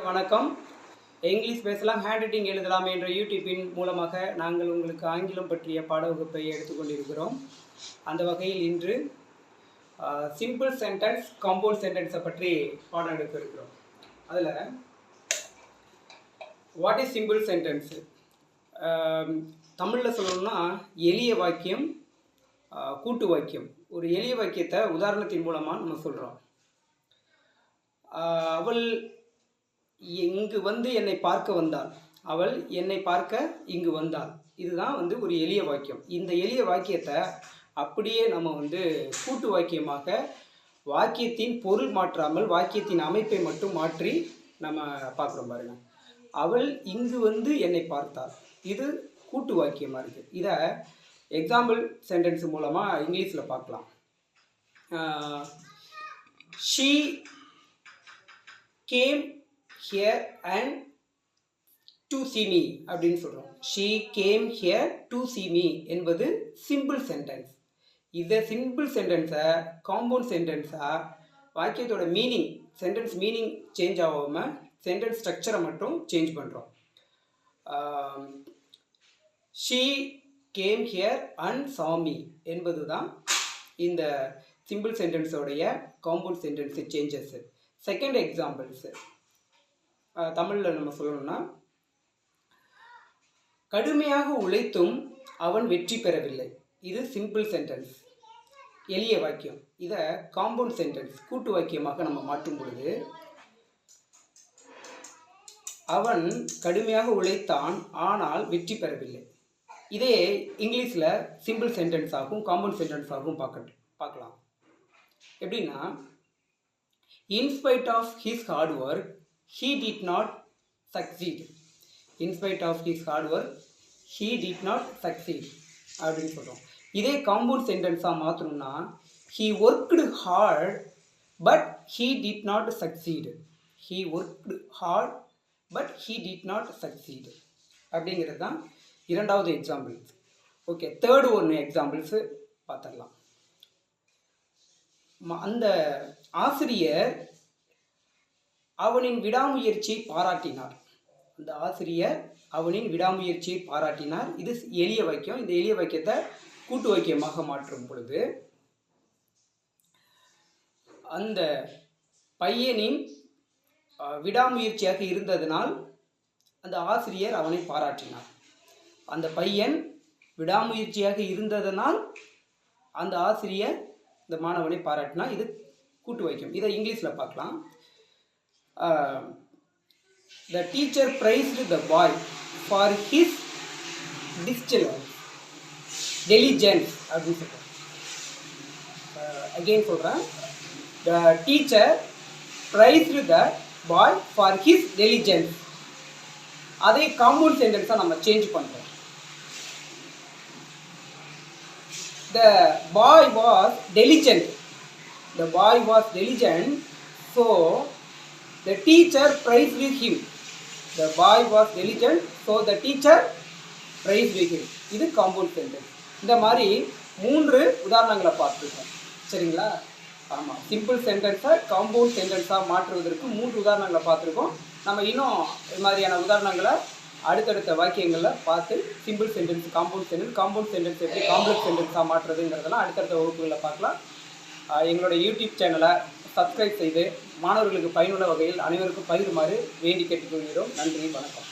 வணக்கம். இங்கிலீஷ் பேசலாம் hand writing எழுதலாம் என்ற யூடியூப்பின் மூலமாக நாங்கள் உங்களுக்கு ஆங்கிலம் பற்றிய பாடவகுப்பை எடுத்துக்கொண்டிருக்கிறோம். அந்த வகையில் இன்று சிம்பிள் சென்டென்ஸ் காம்பவுண்ட் சென்டென்ஸை பற்றி பாடம் எடுக்க இருக்கிறோம். அதில் வாட் இஸ் சிம்பிள் சென்டென்ஸு, தமிழில் சொல்லணும்னா எளிய வாக்கியம், கூட்டு வாக்கியம். ஒரு எளிய வாக்கியத்தை உதாரணத்தின் மூலமாக நம்ம சொல்கிறோம். அவள் இங்கு வந்து என்னை பார்க்க வந்தாள், அவள் என்னை பார்க்க இங்கு வந்தாள். இதுதான் ஒரு எளிய வாக்கியம். இந்த எளிய வாக்கியத்தை அப்படியே நம்ம கூட்டு வாக்கியமாக வாக்கியத்தின் பொருள் மாற்றாமல் வாக்கியத்தின் அமைப்பை மட்டும் மாற்றி நம்ம பார்க்குறோம் பாருங்க. அவள் இங்கு வந்து என்னை பார்த்தாள், இது கூட்டு வாக்கியமாக இருக்குது. இதை எக்ஸாம்பிள் சென்டென்ஸ் மூலமாக இங்கிலீஷில் பார்க்கலாம். she came here and to see me அப்படின்னு சொல்கிறோம். she came here to see me என்பது சிம்பிள் சென்டென்ஸ். இதை சிம்பிள் சென்டென்ஸை காம்பவுண்ட் சென்டென்ஸாக வாக்கியத்தோட மீனிங், சென்டென்ஸ் மீனிங் சேஞ்ச் ஆகாமல் சென்டென்ஸ் ஸ்ட்ரக்சரை மட்டும் சேஞ்ச் பண்ணுறோம். she came here and saw me என்பது தான் இந்த சிம்பிள் சென்டென்ஸோடைய compound sentence changes. Second examples தமிழில் நம்ம சொல்லணும்னா, கடுமையாக உழைத்தும் அவன் வெற்றி பெறவில்லை. இது சிம்பிள் சென்டென்ஸ், எளிய வாக்கியம். இதை காம்பவுண்ட் சென்டென்ஸ் கூட்டு வாக்கியமாக நம்ம மாற்றும் பொழுது, அவன் கடுமையாக உழைத்தான் ஆனால் வெற்றி பெறவில்லை. இதே இங்கிலீஷில் சிம்பிள் சென்டென்ஸ் ஆகும் காம்பவுண்ட் சென்டென்ஸ் ஆகும் பார்க்கலாம். எப்படின்னா, in spite of his hard work he did not succeed. in spite of his hard work he did not succeed அப்படின்னு சொல்கிறோம். இதே compound சென்டென்ஸாக மாற்றணும்னா, he worked hard but he did not succeed. he worked hard but he did not succeed அப்படிங்கிறது தான் இரண்டாவது example. Okay, third ஒன்று examples பார்த்துடலாம். அந்த ஆசிரியர் அவனின் விடாமுயற்சியை பாராட்டினார். அந்த ஆசிரியர் அவனின் விடாமுயற்சியை பாராட்டினார். இது எளிய வாக்கியம். இந்த எளிய வாக்கியத்தை கூட்டு வாக்கியமாக மாற்றும் பொழுது, அந்த பையனின் விடாமுயற்சியாக இருந்ததனால் அந்த ஆசிரியர் அவனை பாராட்டினார். அந்த பையன் விடாமுயற்சியாக இருந்ததனால் அந்த ஆசிரியர் இந்த மாணவனை பாராட்டினா. இது கூட்டு வாக்கியம். இதை இங்கிலீஷில் பார்க்கலாம். The teacher praised the boy for his diligence அப்படின்னு சொல்கிறேன். அகெயின் சொல்கிறேன். The teacher praised the boy for his diligence. அதை காம்பவுண்ட் சென்டென்ஸாக நம்ம சேஞ்ச் பண்ணுறோம். The boy was diligent. The boy was diligent, so the teacher praised him. The boy was diligent, so the teacher praised him. இது compound sentence. இந்த மாதிரி 3 உதாரணங்களை பார்த்துருக்கோம். சரிங்களா? ஆமாம், சிம்பிள் சென்டென்ஸை காம்பவுண்ட் சென்டென்ஸாக மாற்றுவதற்கு 3 உதாரணங்களை பார்த்துருக்கோம். நம்ம இன்னும் இது மாதிரியான உதாரணங்களை அடுத்தடுத்த வாக்கியங்களில் பார்த்து சிம்பிள் சென்டென்ஸ், காம்பவுண்ட் சென்டென்ஸ் எப்படி காம்ப்ளெக்ஸ் சென்டென்ஸாக மாற்றுறதுங்கிறதெல்லாம் அடுத்தடுத்த வகுப்புகளில் பார்க்கலாம். எங்களுடைய யூடியூப் சேனலை சப்ஸ்கிரைப் செய்து மாணவர்களுக்கு பயனுள்ள வகையில் அனைவருக்கும் பகிருமாறு வேண்டி கேட்டுக்கொள்கிறோம். நன்றி, வணக்கம்.